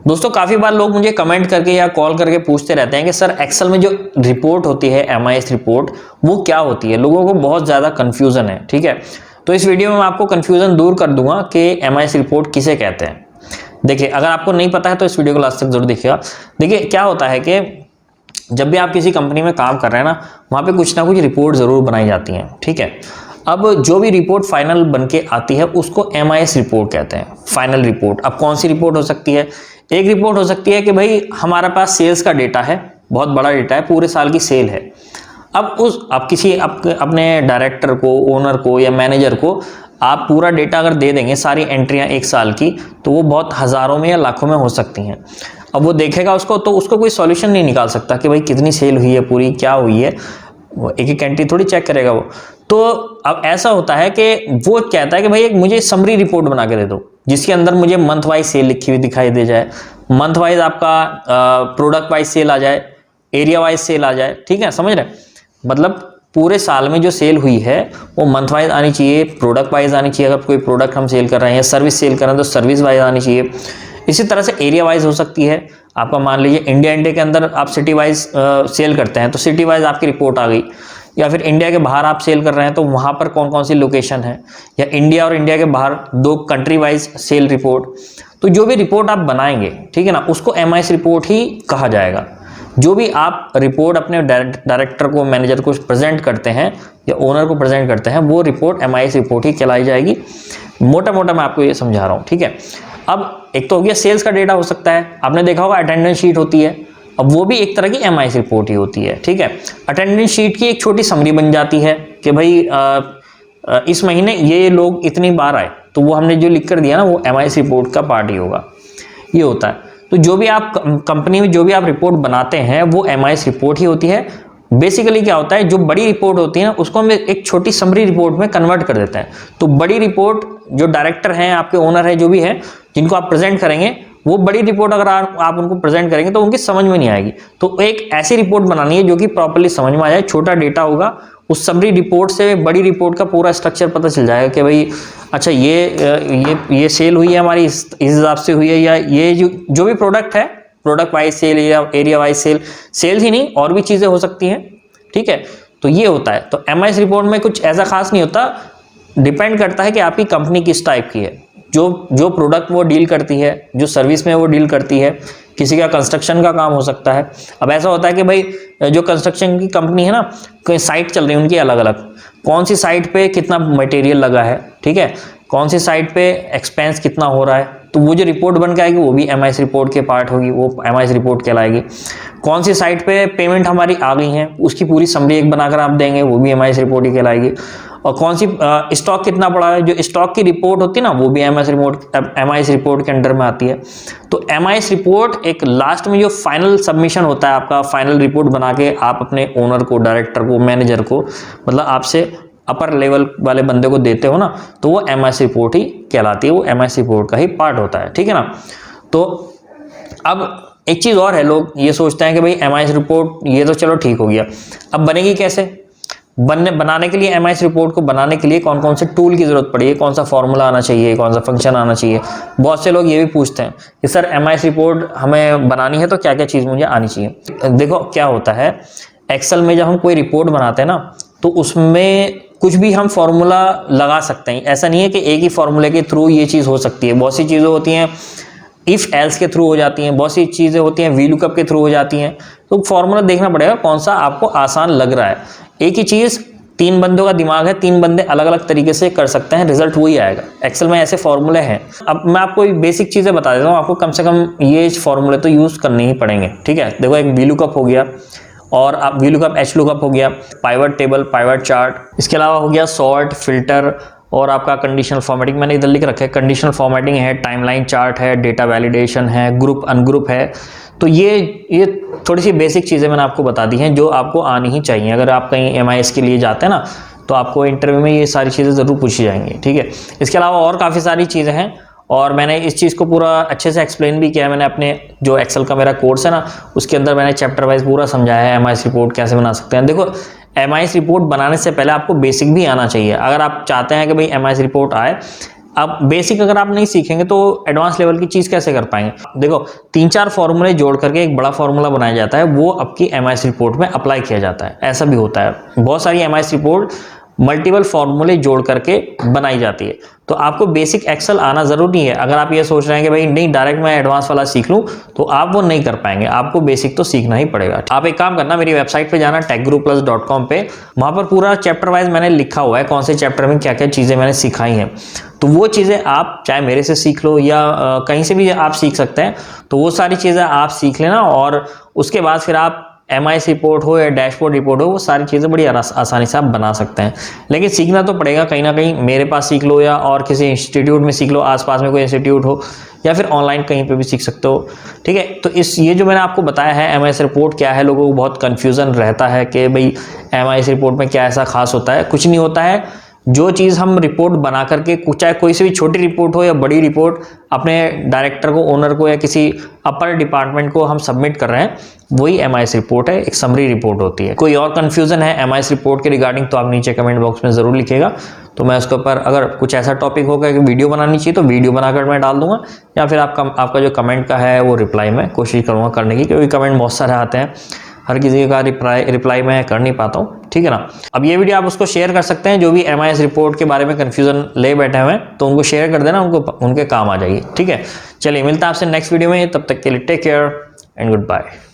दोस्तों काफ़ी बार लोग मुझे कमेंट करके या कॉल करके पूछते रहते हैं कि सर एक्सेल में जो रिपोर्ट होती है MIS रिपोर्ट वो क्या होती है। लोगों को बहुत ज़्यादा कन्फ्यूज़न है, ठीक है। तो इस वीडियो में मैं आपको कन्फ्यूज़न दूर कर दूंगा कि MIS रिपोर्ट किसे कहते हैं। देखिए, अगर आपको नहीं पता है तो इस वीडियो को लास्ट तक जरूर देखिएगा। देखिए क्या होता है कि जब भी आप किसी कंपनी में काम कर रहे हैं ना, वहाँ पे कुछ ना कुछ रिपोर्ट ज़रूर बनाई जाती हैं, ठीक है। अब जो भी रिपोर्ट फाइनल बन के आती है उसको MIS रिपोर्ट कहते हैं, फाइनल रिपोर्ट। अब कौन सी रिपोर्ट हो सकती है? एक रिपोर्ट हो सकती है कि भाई हमारे पास सेल्स का डेटा है, बहुत बड़ा डेटा है, पूरे साल की सेल है। अब किसी अपने डायरेक्टर को, ओनर को या मैनेजर को आप पूरा डेटा अगर दे देंगे, सारी एंट्रियां एक साल की, तो वो बहुत हज़ारों में या लाखों में हो सकती हैं। अब वो देखेगा उसको, तो उसको कोई सॉल्यूशन नहीं निकाल सकता कि भाई कितनी सेल हुई है, पूरी क्या हुई है, वो एक एक एंट्री थोड़ी चेक करेगा वो। तो अब ऐसा होता है कि वो कहता है कि भाई एक मुझे समरी रिपोर्ट बना के दे दो, जिसके अंदर मुझे मंथ वाइज सेल लिखी हुई दिखाई दे जाए, मंथ वाइज आपका प्रोडक्ट वाइज सेल आ जाए, एरिया वाइज सेल आ जाए, ठीक है, समझ रहे। मतलब पूरे साल में जो सेल हुई है वो मंथ वाइज आनी चाहिए, प्रोडक्ट वाइज आनी चाहिए। अगर कोई प्रोडक्ट हम सेल कर रहे हैं, सर्विस सेल कर रहे हैं तो सर्विस वाइज आनी चाहिए। इसी तरह से एरिया वाइज हो सकती है। आपका मान लीजिए इंडिया के अंदर आप सिटी वाइज सेल करते हैं तो सिटी वाइज आपकी रिपोर्ट आ गई, या फिर इंडिया के बाहर आप सेल कर रहे हैं तो वहाँ पर कौन कौन सी लोकेशन है, या इंडिया और इंडिया के बाहर दो कंट्री वाइज सेल रिपोर्ट। तो जो भी रिपोर्ट आप बनाएंगे, ठीक है ना, उसको MIS रिपोर्ट ही कहा जाएगा। जो भी आप रिपोर्ट अपने डायरेक्टर को, मैनेजर को प्रेजेंट करते हैं या ओनर को प्रेजेंट करते हैं, वो रिपोर्ट MIS रिपोर्ट ही कहलाई जाएगी। मोटा मोटा मैं आपको ये समझा रहा हूँ, ठीक है। अब एक तो हो गया सेल्स का डेटा हो सकता है, आपने देखा होगा अटेंडेंस शीट होती है, अब वो भी एक तरह की MIS रिपोर्ट ही होती है, ठीक है। अटेंडेंस शीट की एक छोटी समरी बन जाती है कि भाई इस महीने ये लोग इतनी बार आए, तो वो हमने जो लिख कर दिया ना, वो MIS रिपोर्ट का पार्ट ही होगा, ये होता है। तो जो भी आप कंपनी में जो भी आप रिपोर्ट बनाते हैं वो MIS रिपोर्ट ही होती है। बेसिकली क्या होता है, जो बड़ी रिपोर्ट होती है ना, उसको हम एक छोटी समरी रिपोर्ट में कन्वर्ट कर देते हैं। तो बड़ी रिपोर्ट जो डायरेक्टर हैं, आपके ओनर है, जो भी है, जिनको आप प्रेजेंट करेंगे, वो बड़ी रिपोर्ट अगर आप उनको प्रेजेंट करेंगे तो उनकी समझ में नहीं आएगी। तो एक ऐसी रिपोर्ट बनानी है जो कि प्रॉपर्ली समझ में आ जाए, छोटा डेटा होगा, उस समरी रिपोर्ट से बड़ी रिपोर्ट का पूरा स्ट्रक्चर पता चल जाएगा कि भाई अच्छा ये सेल हुई है हमारी, इस हिसाब से हुई है, या ये जो भी प्रोडक्ट है, प्रोडक्ट वाइज सेल या एरिया वाइज सेल ही नहीं, और भी चीज़ें हो सकती हैं, ठीक है। तो ये होता है। तो MIS रिपोर्ट में कुछ ऐसा खास नहीं होता, डिपेंड करता है कि आपकी कंपनी किस टाइप की है, जो प्रोडक्ट वो डील करती है, जो सर्विस में वो डील करती है। किसी का कंस्ट्रक्शन का काम हो सकता है। अब ऐसा होता है कि भाई जो कंस्ट्रक्शन की कंपनी है ना, कोई साइट चल रही है उनकी अलग अलग, कौन सी साइट पे कितना मटेरियल लगा है, ठीक है, कौन सी साइट पे एक्सपेंस कितना हो रहा है, तो वो जो रिपोर्ट बन के आएगी वो भी MIS रिपोर्ट के पार्ट होगी, वो MIS रिपोर्ट कहलाएगी। कौन सी साइट पे पेमेंट हमारी आ गई है उसकी पूरी समरी एक बनाकर आप देंगे, वो भी MIS रिपोर्ट ही कहलाएगी। और कौन सी स्टॉक कितना पड़ा है, जो स्टॉक की रिपोर्ट होती है ना, वो भी MIS रिपोर्ट के अंडर में आती है। तो MIS रिपोर्ट एक लास्ट में जो फाइनल सबमिशन होता है आपका, फाइनल रिपोर्ट बना के आप अपने ओनर को, डायरेक्टर को, मैनेजर को, मतलब आपसे अपर लेवल वाले बंदे को देते हो ना, तो वो MIS रिपोर्ट ही कहलाती है, वो MIS रिपोर्ट का ही पार्ट होता है, ठीक है ना। तो अब एक चीज़ और है, लोग ये सोचते हैं कि भाई MIS रिपोर्ट ये तो चलो ठीक हो गया, अब बनेगी कैसे? बनाने के लिए MIS रिपोर्ट को बनाने के लिए कौन कौन से टूल की जरूरत पड़ी है, कौन सा फॉर्मूला आना चाहिए, कौन सा फंक्शन आना चाहिए। बहुत से लोग ये भी पूछते हैं कि सर MIS रिपोर्ट हमें बनानी है तो क्या क्या चीज़ मुझे आनी चाहिए। देखो क्या होता है, एक्सेल में जब हम कोई रिपोर्ट बनाते हैं ना, तो उसमें कुछ भी हम फॉर्मूला लगा सकते हैं। ऐसा नहीं है कि एक ही फॉर्मूले के थ्रू ये चीज़ हो सकती है। बहुत सी चीज़ें होती हैं इफ़ एल्स के थ्रू हो जाती हैं, बहुत सी चीज़ें होती हैं VLOOKUP के थ्रू हो जाती हैं। तो फॉर्मूला देखना पड़ेगा कौन सा आपको आसान लग रहा है। एक ही चीज़, 3 बंदों का दिमाग है, 3 बंदे अलग अलग तरीके से कर सकते हैं, रिजल्ट वही आएगा। एक्सेल में ऐसे फॉर्मूले हैं। अब मैं आपको बेसिक चीज़ें बता देता हूँ, आपको कम से कम ये फॉर्मूले तो यूज़ करने ही पड़ेंगे, ठीक है। देखो, एक VLOOKUP हो गया, और आप VLOOKUP HLOOKUP हो गया, पाइवट टेबल, पाइवट चार्ट, इसके अलावा हो गया सॉर्ट, फिल्टर, और आपका कंडीशनल फॉर्मेटिंग मैंने इधर लिख रखा है। कंडीशनल फॉर्मेटिंग है, टाइमलाइन चार्ट है, डेटा वैलिडेशन है, ग्रुप अनग्रुप है। तो ये थोड़ी सी बेसिक चीज़ें मैंने आपको बता दी हैं जो आपको आनी ही चाहिए। अगर आप कहीं MIS के लिए जाते हैं ना, तो आपको इंटरव्यू में ये सारी चीज़ें ज़रूर पूछी जाएंगी, ठीक है। इसके अलावा और काफ़ी सारी चीज़ें हैं, और मैंने इस चीज़ को पूरा अच्छे से एक्सप्लेन भी किया है। मैंने अपने जो एक्सेल का मेरा कोर्स है ना, उसके अंदर मैंने चैप्टर वाइज पूरा समझाया है MIS रिपोर्ट कैसे बना सकते हैं। देखो, MIS रिपोर्ट बनाने से पहले आपको बेसिक भी आना चाहिए। अगर आप चाहते हैं कि भाई MIS रिपोर्ट आए, अब बेसिक अगर आप नहीं सीखेंगे तो एडवांस लेवल की चीज कैसे कर पाएंगे। देखो 3-4 फॉर्मूले जोड़ करके एक बड़ा फॉर्मूला बनाया जाता है, वो आपकी एमआईएस रिपोर्ट में अप्लाई किया जाता है। ऐसा भी होता है, बहुत सारी एमआईएस रिपोर्ट मल्टीपल फॉर्मूले जोड़ करके बनाई जाती है। तो आपको बेसिक एक्सेल आना जरूरी है। अगर आप ये सोच रहे हैं कि भाई नहीं डायरेक्ट मैं एडवांस वाला सीख लूं, तो आप वो नहीं कर पाएंगे, आपको बेसिक तो सीखना ही पड़ेगा। आप एक काम करना, मेरी वेबसाइट पे जाना techguruplus.com पे, वहां पर पूरा चैप्टर वाइज मैंने लिखा हुआ है कौन से चैप्टर में क्या क्या चीजें मैंने सिखाई हैं। तो वो चीजें आप चाहे मेरे से सीख लो या कहीं से भी आप सीख सकते हैं। तो वो सारी चीजें आप सीख लेना और उसके बाद फिर आप एमआईएस रिपोर्ट हो या डैशबोर्ड रिपोर्ट हो, वो सारी चीज़ें बड़ी आसानी से आप बना सकते हैं। लेकिन सीखना तो पड़ेगा कहीं ना कहीं, मेरे पास सीख लो या और किसी इंस्टीट्यूट में सीख लो, आसपास में कोई इंस्टीट्यूट हो, या फिर ऑनलाइन कहीं पे भी सीख सकते हो। ठीक है, तो ये जो मैंने आपको बताया है एमआईएस रिपोर्ट क्या है, लोगों को बहुत कन्फ्यूजन रहता है कि भाई एमआईएस रिपोर्ट में क्या ऐसा खास होता है। कुछ नहीं होता है, जो चीज़ हम रिपोर्ट बना करके, चाहे कोई सी भी छोटी रिपोर्ट हो या बड़ी रिपोर्ट, अपने डायरेक्टर को, ओनर को या किसी अपर डिपार्टमेंट को हम सबमिट कर रहे हैं, वही एमआईएस रिपोर्ट है, एक समरी रिपोर्ट होती है। कोई और कंफ्यूजन है एमआईएस रिपोर्ट के रिगार्डिंग तो आप नीचे कमेंट बॉक्स में जरूर लिखिएगा, तो मैं उसके ऊपर अगर कुछ ऐसा टॉपिक होगा कि वीडियो बनानी चाहिए तो वीडियो बनाकर मैं डाल दूंगा, या फिर आपका जो कमेंट का है वो रिप्लाई में कोशिश करूंगा करने की, क्योंकि कमेंट बहुत सारे आते हैं, हर किसी का रिप्लाई मैं कर नहीं पाता हूँ। ठीक है ना। अब ये वीडियो आप उसको शेयर कर सकते हैं जो भी एमआईएस रिपोर्ट के बारे में कंफ्यूजन ले बैठे हुए हैं, तो उनको शेयर कर देना, उनके काम आ जाएगी। ठीक है, चलिए मिलता है आपसे नेक्स्ट वीडियो में, तब तक के लिए take care and good bye.